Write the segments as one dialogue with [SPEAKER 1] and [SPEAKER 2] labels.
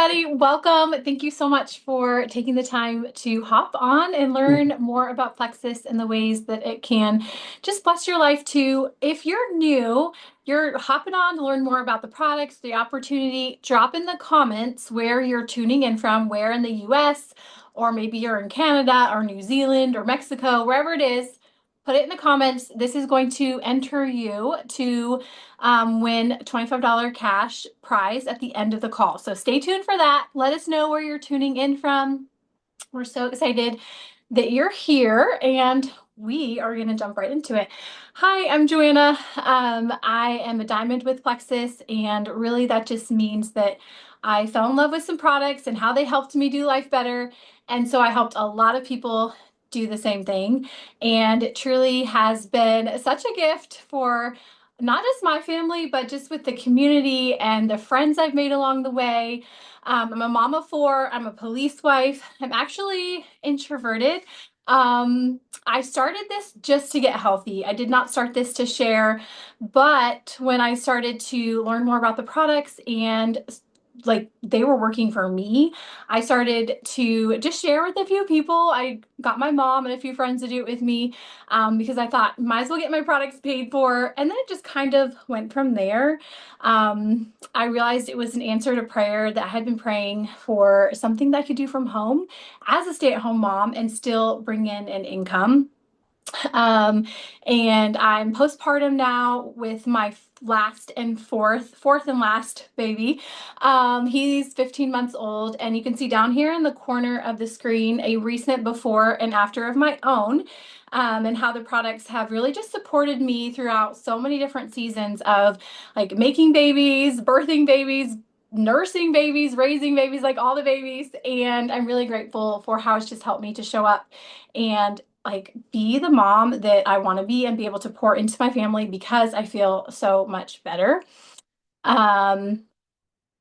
[SPEAKER 1] everybody. Welcome. Thank you so much for taking the time to hop on and learn more about Plexus and the ways that it can just bless your life too. If you're new, you're hopping on to learn more about the products, the opportunity, drop in the comments where you're tuning in from, where in the US, or maybe you're in Canada or New Zealand or Mexico, wherever it is. Put it in the comments. This is going to enter you to win a $25 cash prize at the end of the call. So stay tuned for that. Let us know where you're tuning in from. We're so excited that you're here and we are going to jump right into it. Hi, I'm Joanna. I am a diamond with Plexus, and really that just means that I fell in love with some products and how they helped me do life better. And so I helped a lot of people do the same thing. And it truly has been such a gift for not just my family, but just with the community and the friends I've made along the way. I'm a mom of four. I'm a police wife. I'm actually introverted. I started this just to get healthy. I did not start this to share, but when I started to learn more about the products and like they were working for me, I started to just share with a few people. I got my mom and a few friends to do it with me because I thought might as well get my products paid for. And then it just kind of went from there. I realized it was an answer to prayer that I had been praying for, something that I could do from home as a stay-at-home mom and still bring in an income. Um, and I'm postpartum now with my fourth and last baby. He's 15 months old, and you can see down here in the corner of the screen a recent before and after of my own. And how the products have really just supported me throughout so many different seasons of like making babies, birthing babies, nursing babies, raising babies, like all the babies. And I'm really grateful for how it's just helped me to show up and like be the mom that I want to be and be able to pour into my family because I feel so much better. Um,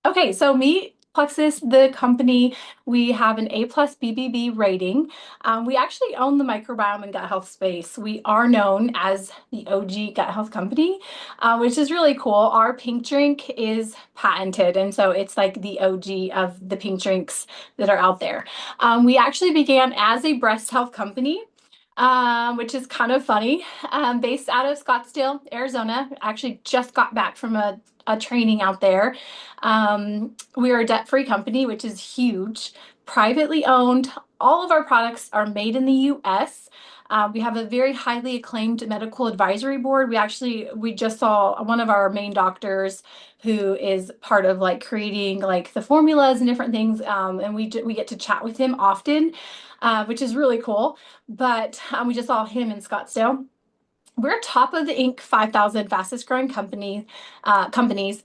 [SPEAKER 1] okay, so me, Plexus, the company, we have an A+ BBB rating. We actually own the microbiome and gut health space. We are known as the OG gut health company, which is really cool. Our pink drink is patented, and so it's like the OG of the pink drinks that are out there. We actually began as a breast health company, which is kind of funny. Based out of Scottsdale, Arizona. Actually just got back from a training out there. We are a debt-free company, which is huge, privately owned. All of our products are made in the US. We have a very highly acclaimed medical advisory board. We just saw one of our main doctors who is part of like creating like the formulas and different things. And we get to chat with him often, which is really cool. But we just saw him in Scottsdale. We're top of the Inc. 5,000 fastest growing companies,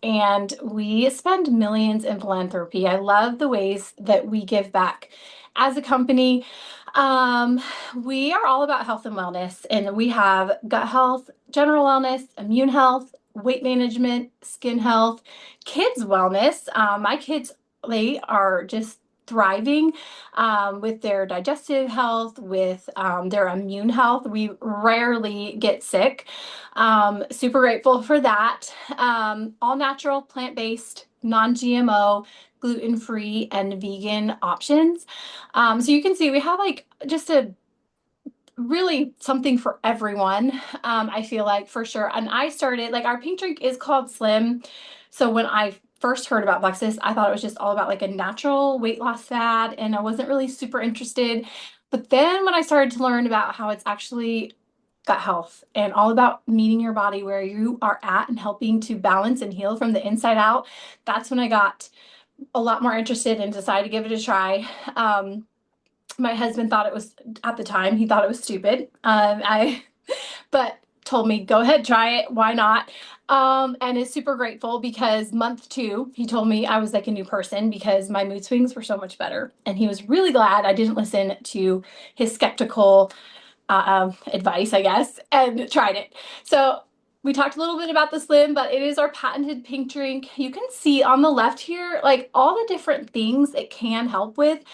[SPEAKER 1] and we spend millions in philanthropy. I love the ways that we give back as a company. Um, we are all about health and wellness, and we have gut health, general wellness, immune health, weight management, skin health, kids wellness. My kids, they are just thriving with their digestive health, with their immune health. We rarely get sick. Super grateful for that. All natural, plant-based, non-GMO, gluten-free, and vegan options. So you can see we have like just a really something for everyone. I feel like for sure. And I started like our pink drink is called Slim. So when I first heard about Plexus, I thought it was just all about like a natural weight loss fad, and I wasn't really super interested. But then when I started to learn about how it's actually gut health and all about meeting your body where you are at and helping to balance and heal from the inside out, that's when I got a lot more interested and decided to give it a try. My husband thought it was, at the time, he thought it was stupid. But told me, go ahead, try it. Why not? And is super grateful because month 2, he told me I was like a new person because my mood swings were so much better. And he was really glad I didn't listen to his skeptical advice, I guess, and tried it. So we talked a little bit about the Slim, but it is our patented pink drink. You can see on the left here, like all the different things it can help with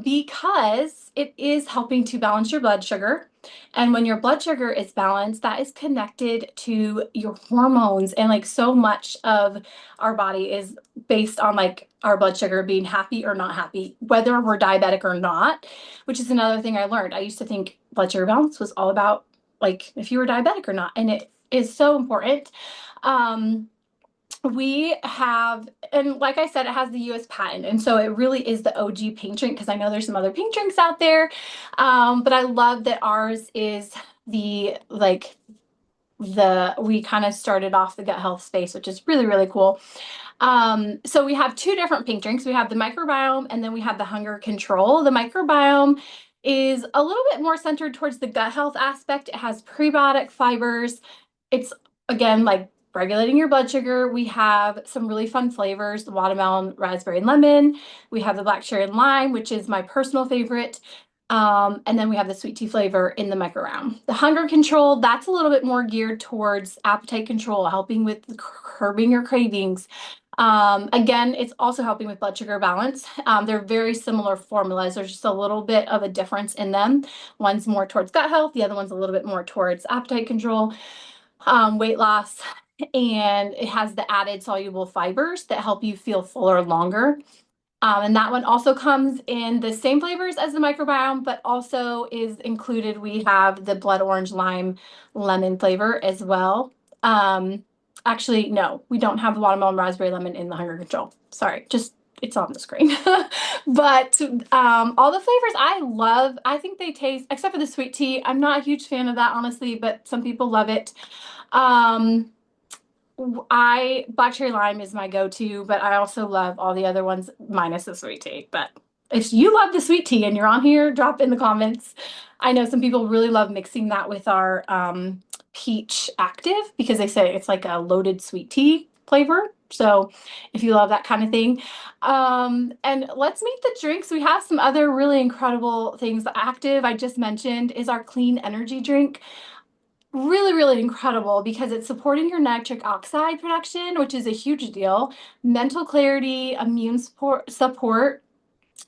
[SPEAKER 1] because it is helping to balance your blood sugar. And when your blood sugar is balanced, that is connected to your hormones. And like so much of our body is based on like our blood sugar being happy or not happy, whether we're diabetic or not, which is another thing I learned. I used to think blood sugar balance was all about like if you were diabetic or not. And it is so important. Um, we have, and like I said, it has the US patent. And so it really is the OG pink drink because I know there's some other pink drinks out there. But I love that ours is the like we kind of started off the gut health space, which is really, really cool. So we have two different pink drinks. We have the microbiome and then we have the hunger control. The microbiome is a little bit more centered towards the gut health aspect. It has prebiotic fibers. It's again like regulating your blood sugar. We have some really fun flavors, the watermelon, raspberry, and lemon. We have the black cherry and lime, which is my personal favorite. And then we have the sweet tea flavor in the microbiome. The hunger control, that's a little bit more geared towards appetite control, helping with curbing your cravings. Again, it's also helping with blood sugar balance. They're very similar formulas. There's just a little bit of a difference in them. One's more towards gut health, the other one's a little bit more towards appetite control, weight loss, and it has the added soluble fibers that help you feel fuller longer. And that one also comes in the same flavors as the microbiome, but also is included. We have the blood orange lime lemon flavor as well. Um, Actually, no, we don't have the watermelon raspberry lemon in the hunger control. Sorry, just it's on the screen. But all the flavors I love. I think they taste, except for the sweet tea. I'm not a huge fan of that, honestly, but some people love it. Um, Black cherry lime is my go-to, but I also love all the other ones minus the sweet tea. But if you love the sweet tea and you're on here, drop in the comments. I know some people really love mixing that with our peach active because they say it's like a loaded sweet tea flavor. So if you love that kind of thing. And let's meet the drinks. We have some other really incredible things. The active I just mentioned is our clean energy drink. Really, really incredible because it's supporting your nitric oxide production, which is a huge deal. Mental clarity, immune support.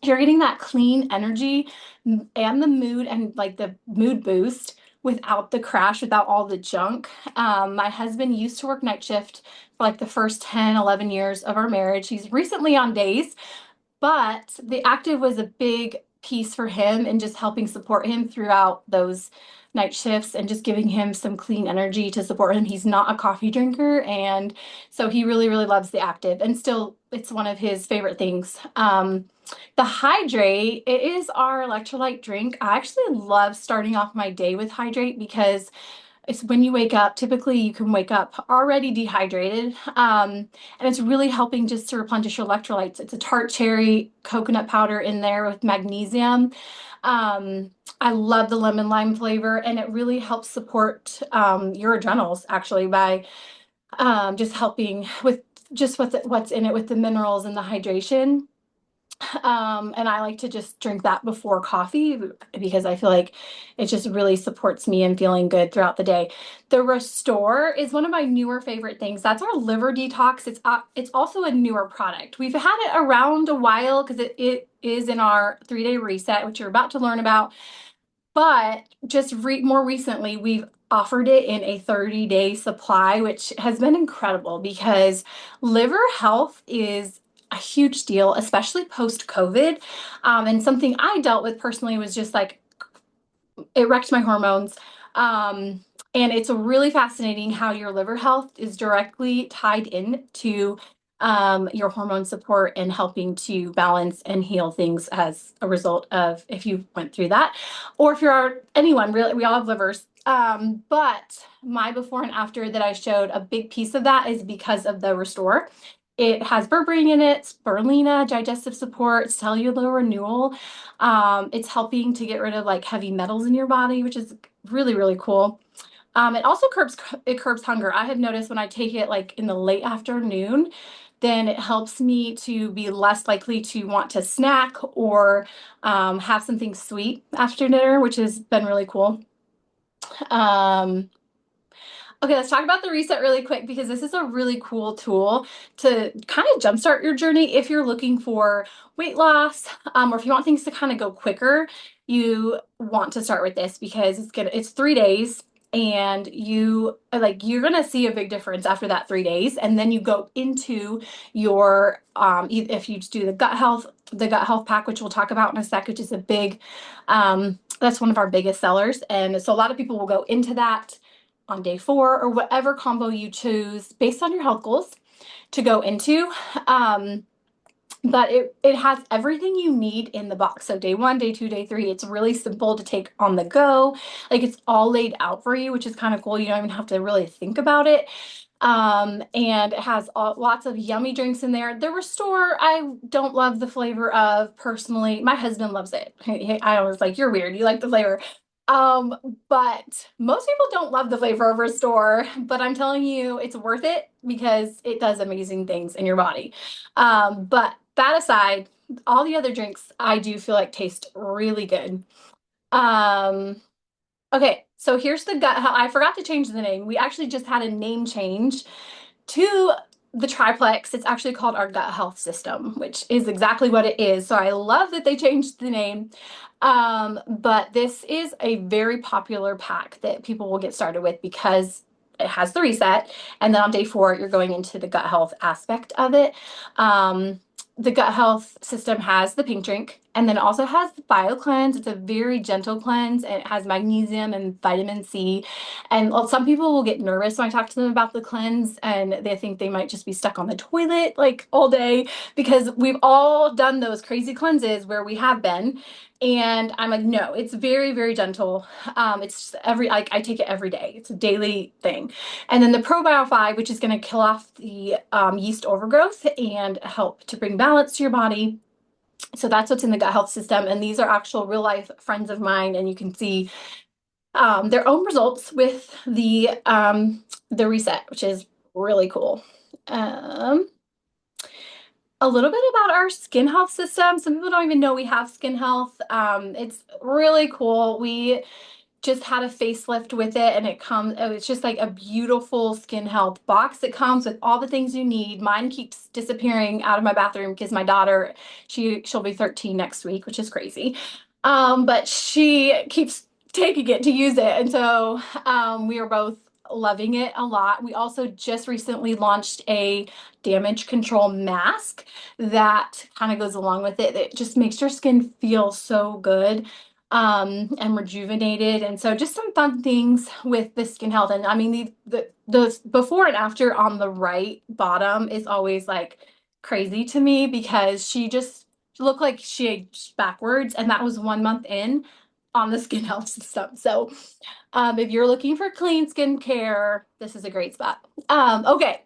[SPEAKER 1] You're getting that clean energy and the mood and like the mood boost without the crash, without all the junk. My husband used to work night shift for like the first 10, 11 years of our marriage. He's recently on days, but the active was a big piece for him and just helping support him throughout those night shifts and just giving him some clean energy to support him. He's not a coffee drinker, and so he really, really loves the active, and still it's one of his favorite things. The hydrate, it is our electrolyte drink. I actually love starting off my day with hydrate because it's when you wake up, typically you can wake up already dehydrated. And it's really helping just to replenish your electrolytes. It's a tart cherry coconut powder in there with magnesium. I love the lemon lime flavor, and it really helps support your adrenals actually by just helping with just what's in it with the minerals and the hydration. And I like to just drink that before coffee because I feel like it just really supports me in feeling good throughout the day. The Restore is one of my newer favorite things. That's our liver detox. It's also a newer product. We've had it around a while because it is in our 3-day reset, which you're about to learn about. But just more recently, we've offered it in a 30-day supply, which has been incredible because liver health is a huge deal, especially post-COVID. And something I dealt with personally was just like it wrecked my hormones. And it's really fascinating how your liver health is directly tied into your hormone support and helping to balance and heal things as a result of if you went through that, or if you're anyone really, we all have livers. But my before and after that I showed, a big piece of that is because of the Restore. It has berberine in it, spirulina, digestive support, cellular renewal. It's helping to get rid of like heavy metals in your body, which is really, really cool. It also curbs hunger. I have noticed when I take it like in the late afternoon, then it helps me to be less likely to want to snack or have something sweet after dinner, which has been really cool. Um, Okay, let's talk about the reset really quick because this is a really cool tool to kind of jumpstart your journey if you're looking for weight loss, or if you want things to kind of go quicker. You want to start with this because it's 3 days and you're gonna see a big difference after that 3 days, and then you go into your if you do the gut health pack, which we'll talk about in a sec, which is a big that's one of our biggest sellers, and so a lot of people will go into that on day 4 or whatever combo you choose based on your health goals to go into. Um, but it has everything you need in the box. So day 1, day 2, day 3, it's really simple to take on the go. Like it's all laid out for you, which is kind of cool. You don't even have to really think about it. And it has lots of yummy drinks in there. The Restore, I don't love the flavor of personally. My husband loves it. I was like, you're weird. You like the flavor. Um, but most people don't love the flavor of Restore, but I'm telling you, it's worth it because it does amazing things in your body. But that aside, all the other drinks I do feel like taste really good. Um, Okay, so here's the gut health. I forgot to change the name. We actually just had a name change to the triplex. It's actually called our gut health system, which is exactly what it is. So I love that they changed the name. But this is a very popular pack that people will get started with because it has the reset. And then on day 4, you're going into the gut health aspect of it. The gut health system has the pink drink, and then it also has the bio cleanse. It's a very gentle cleanse, and it has magnesium and vitamin C. And some people will get nervous when I talk to them about the cleanse, and they think they might just be stuck on the toilet like all day, because we've all done those crazy cleanses where we have been. And I'm like, no, it's very, very gentle. It's I take it every day. It's a daily thing. And then the Probio 5, which is going to kill off the yeast overgrowth and help to bring balance to your body. So that's what's in the gut health system. And these are actual real life friends of mine. And you can see their own results with the reset, which is really cool. Um, a little bit about our skin health system. Some people don't even know we have skin health. It's really cool. We just had a facelift with it, and it's just like a beautiful skin health box. It comes with all the things you need. Mine keeps disappearing out of my bathroom because my daughter, she'll be 13 next week, which is crazy. But she keeps taking it to use it, and so we are both loving it a lot. We also just recently launched a damage control mask that kind of goes along with it. It just makes your skin feel so good and rejuvenated. And so just some fun things with the skin health. And I mean, the before and after on the right bottom is always like crazy to me because she just looked like she aged backwards. And that was 1 month in on the skin health system. So if you're looking for clean skincare, this is a great spot. Okay.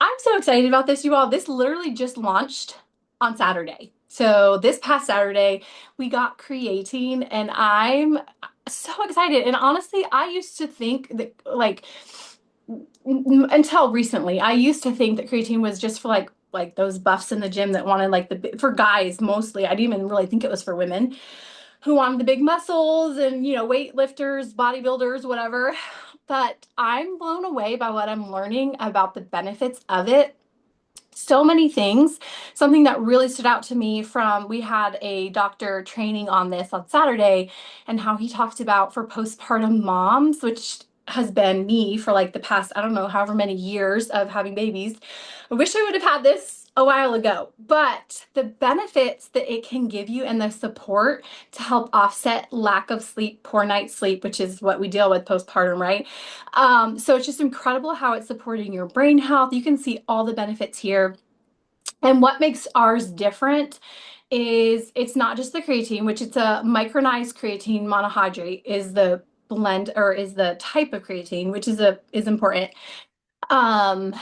[SPEAKER 1] I'm so excited about this, you all. This literally just launched on Saturday. So this past Saturday, we got creatine, and I'm so excited. And honestly, I used to think that like until recently, I used to think that creatine was just for like those buffs in the gym that wanted like for guys mostly. I didn't even really think it was for women who wanted the big muscles and, weightlifters, bodybuilders, whatever. But I'm blown away by what I'm learning about the benefits of it. So many things. Something that really stood out to me we had a doctor training on this on Saturday, and how he talked about for postpartum moms, which has been me for like the past, I don't know, however many years of having babies. I wish I would have had this a while ago, but the benefits that it can give you and the support to help offset lack of sleep, poor night's sleep, which is what we deal with postpartum, right? So it's just incredible how it's supporting your brain health. You can see all the benefits here. And what makes ours different is it's not just the creatine, which it's a micronized creatine monohydrate is the blend or is the type of creatine, which is important. Um,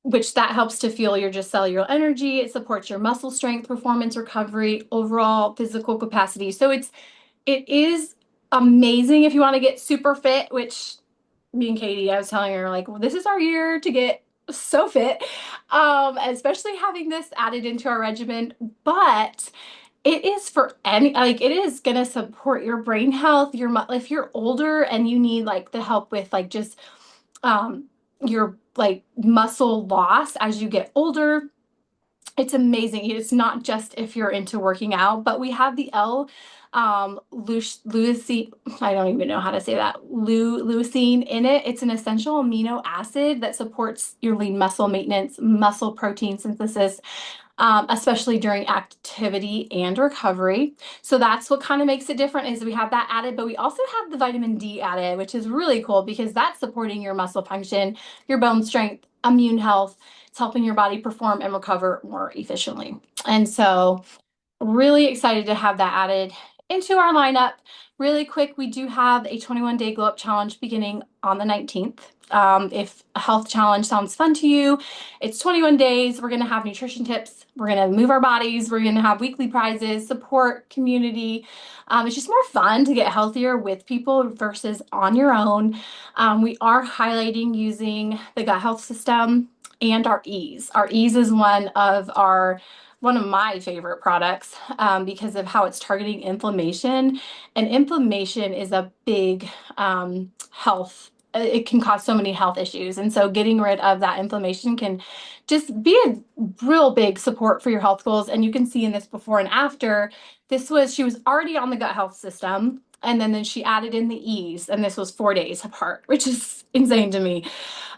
[SPEAKER 1] which that helps to fuel your just cellular energy. It supports your muscle strength, performance, recovery, overall physical capacity. So it is amazing if you want to get super fit, which me and Katie, I was telling her, like, well, this is our year to get so fit, especially having this added into our regimen. But it is for it is going to support your brain health, if you're older and you need like the help with like just um, your like muscle loss as you get older. It's amazing. It's not just if you're into working out, but we have the leucine, I don't even know how to say that, leucine in it. It's an essential amino acid that supports your lean muscle maintenance, muscle protein synthesis, especially during activity and recovery. So that's what kind of makes it different is we have that added, but we also have the vitamin D added, which is really cool because that's supporting your muscle function, your bone strength, immune health. It's helping your body perform and recover more efficiently. And so really excited to have that added into our lineup. Really quick, we do have a 21-day glow up challenge beginning on the 19th. If a health challenge sounds fun to you, it's 21 days. We're going to have nutrition tips. We're going to move our bodies. We're going to have weekly prizes, support, community. It's just more fun to get healthier with people versus on your own. We are highlighting using the gut health system and our ease. Our ease is one of my favorite products because of how it's targeting inflammation. And inflammation is a big health. It can cause so many health issues. And so getting rid of that inflammation can just be a real big support for your health goals. And you can see in this before and after, she was already on the gut health system. And then she added in the ease, and this was 4 days apart, which is insane to me.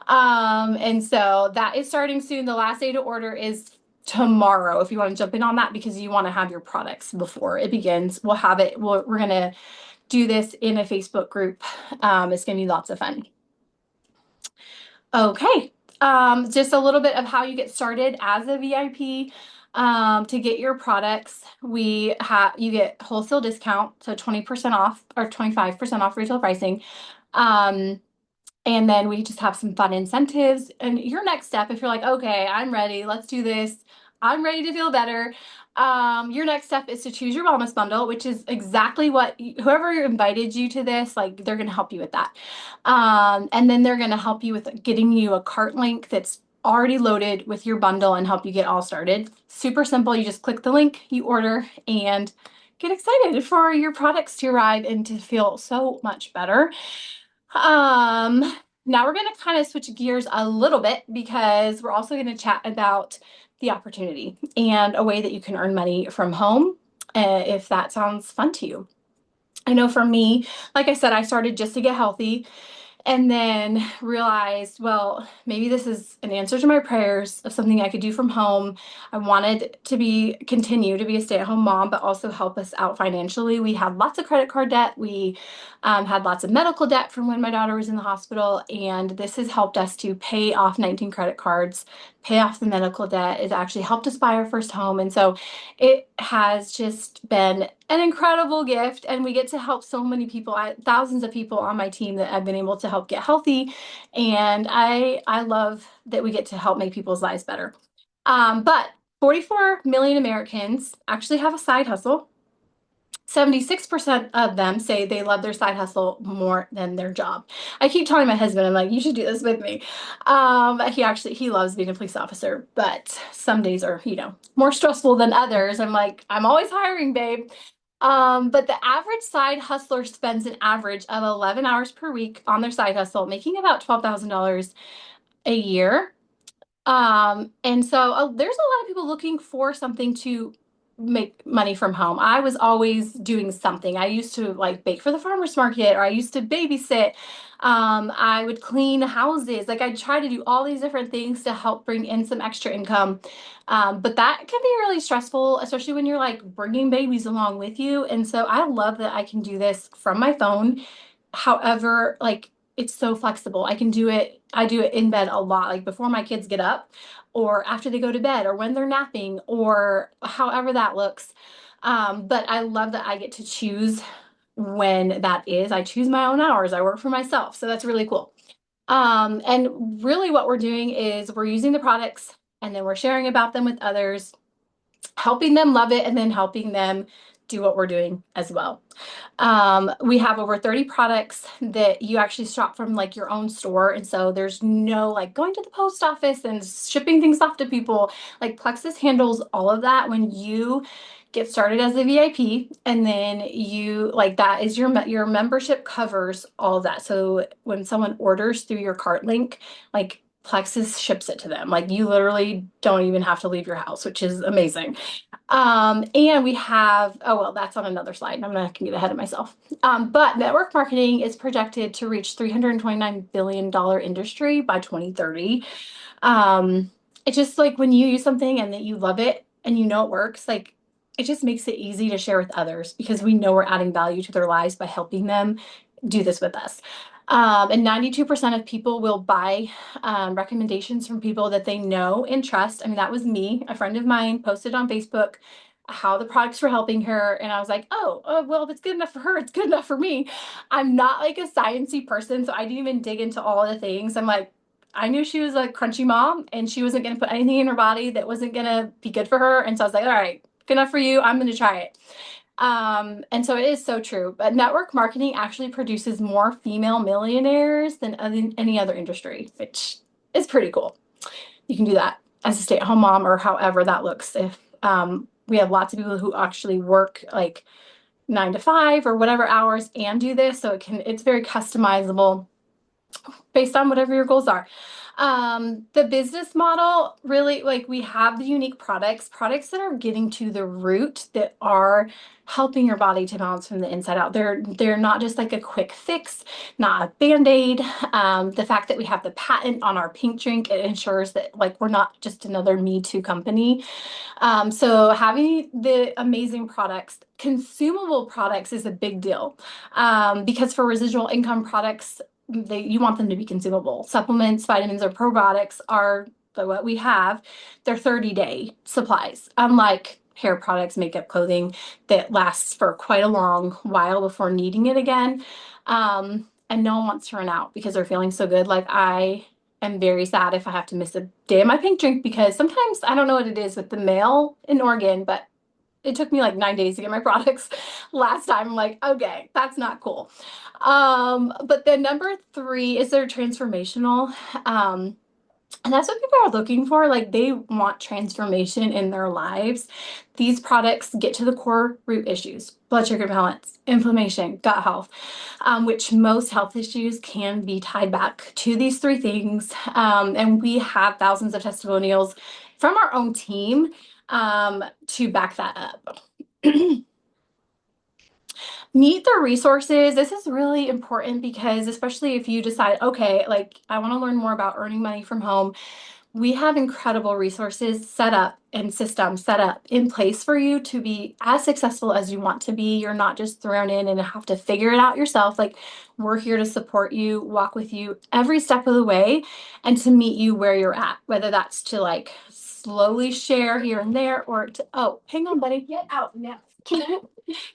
[SPEAKER 1] And so that is starting soon. The last day to order is tomorrow if you want to jump in on that because you want to have your products before it begins. We'll have it. We're going to do this in a Facebook group. It's going to be lots of fun. Okay. Just a little bit of how you get started as a VIP. To get your products, you get wholesale discount, so 20% off or 25% off retail pricing. And then we just have some fun incentives. And your next step, if you're like, okay, I'm ready, let's do this. I'm ready to feel better. Your next step is to choose your wellness bundle, which is exactly what whoever invited you to this, like they're going to help you with that. And then they're going to help you with getting you a cart link that's already loaded with your bundle and help you get all started. Super simple. You just click the link, you order, and get excited for your products to arrive and to feel so much better. Now we're going to kind of switch gears a little bit because we're also going to chat about the opportunity and a way that you can earn money from home, if that sounds fun to you. I know for me, like I said, I started just to get healthy and then realized, well, maybe this is an answer to my prayers of something I could do from home. I wanted to continue to be a stay-at-home mom, but also help us out financially. We had lots of credit card debt. We had lots of medical debt from when my daughter was in the hospital, and this has helped us to pay off 19 credit cards, pay off the medical debt. It actually helped us buy our first home, and so it has just been an incredible gift, and we get to help so many people, thousands of people on my team that I've been able to help get healthy, and I love that we get to help make people's lives better. But 44 million Americans actually have a side hustle. 76% of them say they love their side hustle more than their job. I keep telling my husband, I'm like, you should do this with me. He loves being a police officer, but some days are, more stressful than others. I'm like, I'm always hiring, babe. But the average side hustler spends an average of 11 hours per week on their side hustle, making about $12,000 a year. And so there's a lot of people looking for something to make money from home. I was always doing something. I used to like bake for the farmer's market, or I used to babysit. I would clean houses. Like I'd try to do all these different things to help bring in some extra income. But that can be really stressful, especially when you're like bringing babies along with you. And so I love that I can do this from my phone. However, like it's so flexible. I do it in bed a lot, like before my kids get up or after they go to bed or when they're napping or however that looks. But I love that I get to choose when that is. I choose my own hours. I work for myself. So that's really cool. And really what we're doing is we're using the products and then we're sharing about them with others, helping them love it, and then helping them do what we're doing as well. We have over 30 products that you actually shop from like your own store. And so there's no like going to the post office and shipping things off to people. Like Plexus handles all of that. When you get started as a VIP, and then you like that is your membership covers all of that. So when someone orders through your cart link, like Plexus ships it to them. Like you literally don't even have to leave your house, which is amazing. And we have, oh, well, that's on another slide. I'm not gonna get ahead of myself. But network marketing is projected to reach $329 billion industry by 2030. Um, it's just like when you use something and that you love it and you know it works, like it just makes it easy to share with others because we know we're adding value to their lives by helping them do this with us. And 92% of people will buy recommendations from people that they know and trust. I mean, that was me. A friend of mine posted on Facebook how the products were helping her. And I was like, well, if it's good enough for her, it's good enough for me. I'm not like a sciencey person, so I didn't even dig into all the things. I'm like, I knew she was a crunchy mom and she wasn't going to put anything in her body that wasn't going to be good for her. And so I was like, all right, good enough for you. I'm going to try it. And so it is so true. But network marketing actually produces more female millionaires than any other industry, which is pretty cool. You can do that as a stay-at-home mom or however that looks. If we have lots of people who actually work like 9 to 5 or whatever hours and do this, so it's very customizable based on whatever your goals are. The business model really, like we have the unique products that are getting to the root that are helping your body to balance from the inside out. They're not just like a quick fix, not a band-aid. The fact that we have the patent on our pink drink, it ensures that like we're not just another Me Too company. So having the amazing products, consumable products is a big deal because for residual income products, you want them to be consumable. Supplements, vitamins, or probiotics are what we have. They're 30-day supplies, unlike hair products, makeup, clothing that lasts for quite a long while before needing it again. And no one wants to run out because they're feeling so good. Like I am very sad if I have to miss a day of my pink drink because sometimes I don't know what it is with the mail in Oregon, but it took me like 9 days to get my products last time. I'm like, okay, that's not cool. But then number 3 is they're transformational. And that's what people are looking for. Like they want transformation in their lives. These products get to the core root issues: blood sugar balance, inflammation, gut health, which most health issues can be tied back to these 3 things. And we have thousands of testimonials from our own team to back that up. Meet the resources. This is really important because especially if you decide, okay, like I want to learn more about earning money from home, we have incredible resources set up and systems set up in place for you to be as successful as you want to be. You're not just thrown in and have to figure it out yourself. Like we're here to support you, walk with you every step of the way, and to meet you where you're at, whether that's to like slowly share here and there or to, oh, hang on, buddy. Get out now.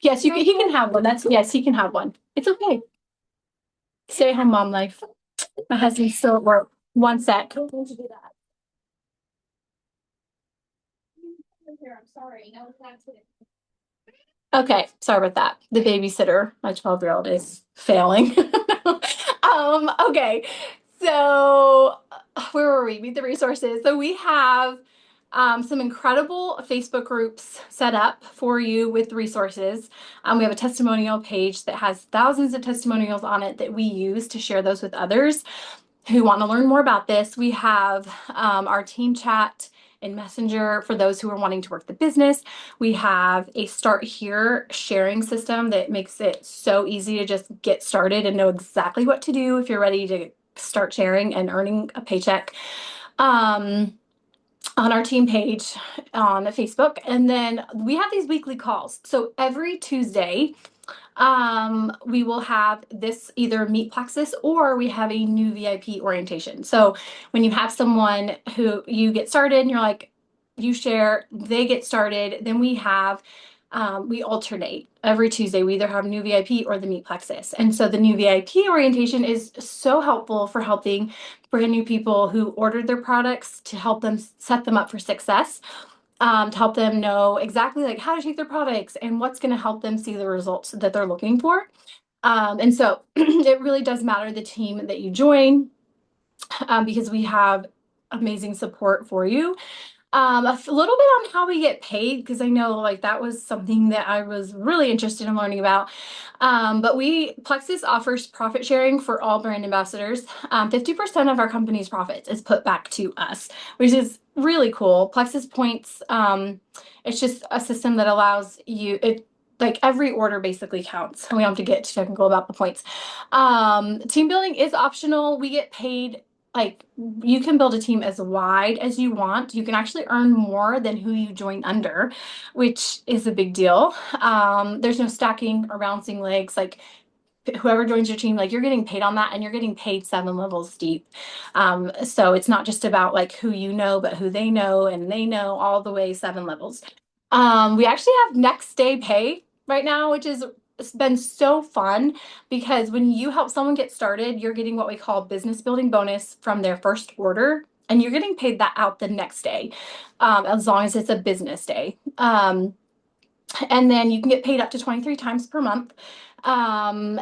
[SPEAKER 1] Yes, he can have one. Yes, he can have one. It's okay. Stay home mom life. My husband's still at work. One sec. I'm sorry. Okay, sorry about that. The babysitter, my 12-year-old, is failing. Okay, so where were we? Meet the resources. So we have some incredible Facebook groups set up for you with resources. We have a testimonial page that has thousands of testimonials on it that we use to share those with others who want to learn more about this. We have our team chat in Messenger for those who are wanting to work the business. We have a start here sharing system that makes it so easy to just get started and know exactly what to do if you're ready to start sharing and earning a paycheck. On our team page on Facebook. And then we have these weekly calls. So every Tuesday, we will have this either Meet Plexus or we have a new VIP orientation. So when you have someone who you get started and you're like, you share, they get started, then we alternate every Tuesday. We either have new VIP or the Meet Plexus. And so the new VIP orientation is so helpful for helping brand new people who ordered their products to help them set them up for success. To help them know exactly like how to take their products and what's going to help them see the results that they're looking for. And so it really does matter the team that you join because we have amazing support for you. Little bit on how we get paid, because I know like that was something that I was really interested in learning about. But Plexus offers profit sharing for all brand ambassadors. 50% of our company's profits is put back to us, which is really cool. Plexus points, it's just a system that allows you, like every order basically counts. We don't have to get technical about the points. Team building is optional. We get paid, like, you can build a team as wide as you want. You can actually earn more than who you join under, which is a big deal. There's no stacking or bouncing legs. Like, whoever joins your team, like, you're getting paid on that, and you're getting paid 7 levels deep. So it's not just about like who you know, but who they know, and they know all the way 7 levels. We actually have next day pay right now, which is it's been so fun, because when you help someone get started, you're getting what we call business building bonus from their first order, and you're getting paid that out the next day, as long as it's a business day. And then you can get paid up to 23 times per month. Um,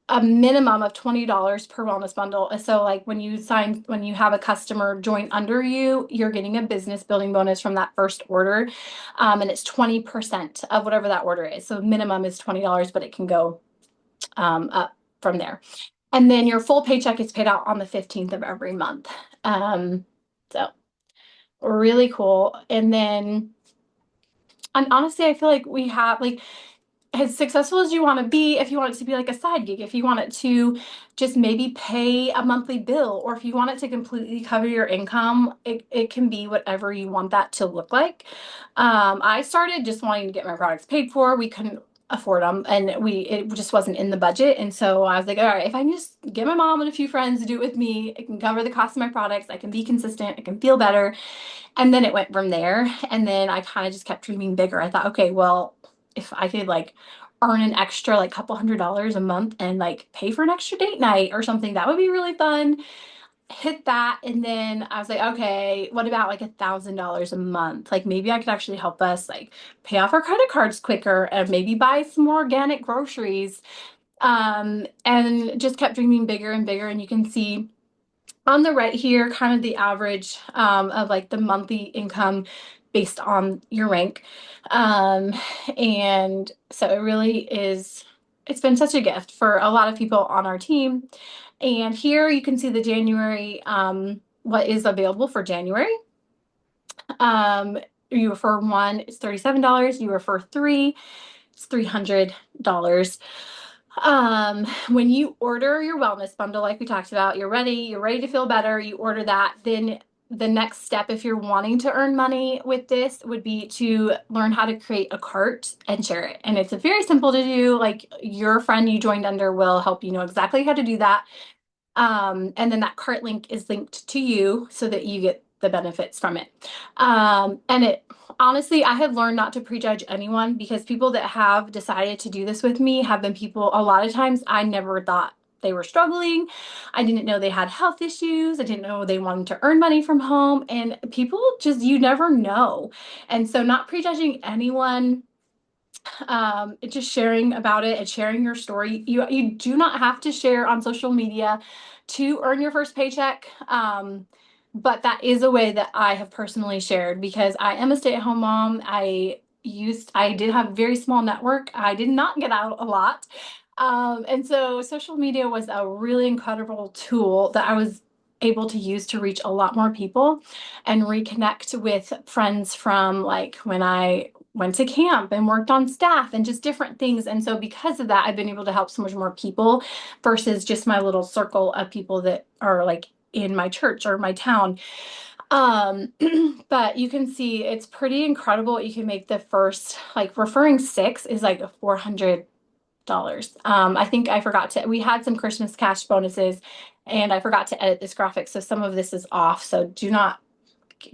[SPEAKER 1] a minimum of $20 per wellness bundle. So like when you have a customer join under you, you're getting a business building bonus from that first order. And it's 20% of whatever that order is. So minimum is $20, but it can go up from there. And then your full paycheck is paid out on the 15th of every month. So really cool. And then, and honestly, I feel like we have like, as successful as you want to be, if you want it to be like a side gig, if you want it to just maybe pay a monthly bill, or if you want it to completely cover your income, it can be whatever you want that to look like. I started just wanting to get my products paid for. We couldn't afford them, and it just wasn't in the budget. And so I was like, all right, if I can just get my mom and a few friends to do it with me, it can cover the cost of my products. I can be consistent. I can feel better. And then it went from there. And then I kind of just kept dreaming bigger. I thought, okay, well, if I could like earn an extra like couple $100 a month and like pay for an extra date night or something, that would be really fun. Hit that. And then I was like, okay, what about like $1,000 a month? Like maybe I could actually help us like pay off our credit cards quicker and maybe buy some more organic groceries. And just kept dreaming bigger and bigger. And you can see on the right here, kind of the average of like the monthly income based on your rank. Um, and so it really is, it's been such a gift for a lot of people on our team. And here you can see the January, what is available for January. You refer one, it's $37. You refer three, it's $300. When you order your wellness bundle, like we talked about, you're ready to feel better, you order that, then the next step, if you're wanting to earn money with this, would be to learn how to create a cart and share it. And it's very simple to do. Like your friend you joined under will help you know exactly how to do that. And then that cart link is linked to you so that you get the benefits from it. And it honestly, I have learned not to prejudge anyone, because people that have decided to do this with me have been people, a lot of times I never thought they were struggling. I didn't know they had health issues. I didn't know they wanted to earn money from home. And people just, you never know. And so not prejudging anyone, just sharing about it and sharing your story. You do not have to share on social media to earn your first paycheck. But that is a way that I have personally shared, because I am a stay-at-home mom. I did have a very small network. I did not get out a lot. And so social media was a really incredible tool that I was able to use to reach a lot more people and reconnect with friends from like when I went to camp and worked on staff and just different things. And so because of that, I've been able to help so much more people versus just my little circle of people that are like in my church or my town. But you can see it's pretty incredible what you can make the first, like referring six is like $400. I think I forgot to, we had some Christmas cash bonuses and I forgot to edit this graphic. So some of this is off. So do not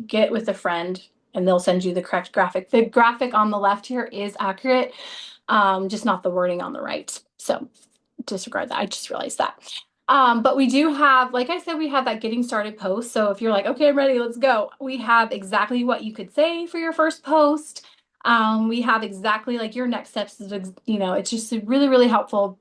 [SPEAKER 1] get with a friend and they'll send you the correct graphic. The graphic on the left here is accurate, just not the wording on the right. So disregard that. I just realized that. But we do have, like I said, we have that getting started post. So if you're like, okay, I'm ready, let's go. We have exactly what you could say for your first post. We have exactly like your next steps, you know, it's just really, really helpful.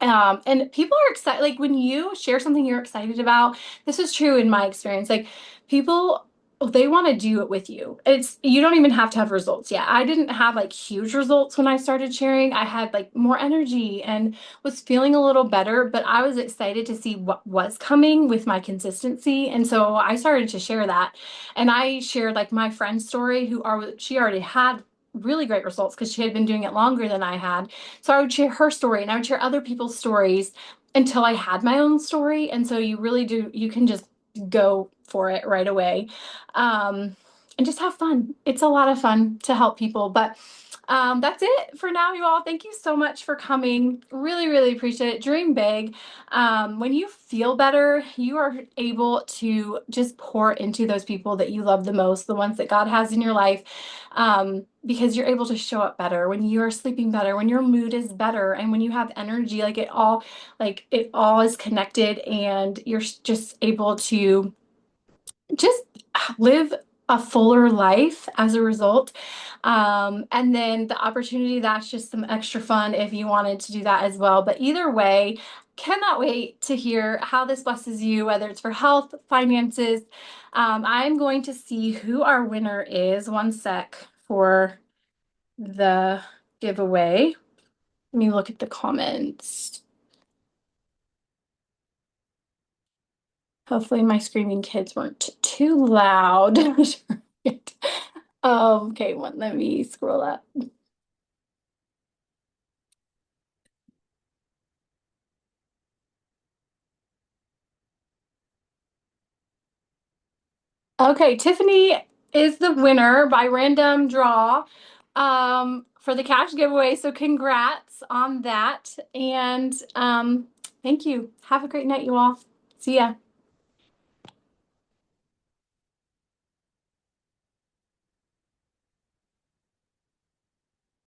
[SPEAKER 1] And people are excited, like when you share something you're excited about, this is true in my experience, like people they want to do it with you. You don't even have to have results yet. I didn't have like huge results when I started sharing. I had like more energy and was feeling a little better, but I was excited to see what was coming with my consistency. And so I started to share that. And I shared like my friend's story she already had really great results because she had been doing it longer than I had. So I would share her story and I would share other people's stories until I had my own story. And so you can just go for it right away, and just have fun. It's a lot of fun to help people. But that's it for now, you all. Thank you so much for coming. Really, really appreciate it. Dream big. When you feel better, you are able to just pour into those people that you love the most, the ones that God has in your life, because you're able to show up better when you are sleeping better, when your mood is better, and when you have energy. It all is connected, and you're just able to just live a fuller life as a result. And then the opportunity, that's just some extra fun if you wanted to do that as well. But either way, cannot wait to hear how this blesses you, whether it's for health, finances. I'm going to see who our winner is. One sec for the giveaway. Let me look at the comments. Hopefully my screaming kids weren't too loud. Okay, let me scroll up. Okay, Tiffany is the winner by random draw for the cash giveaway. So congrats on that. And thank you. Have a great night, you all. See ya.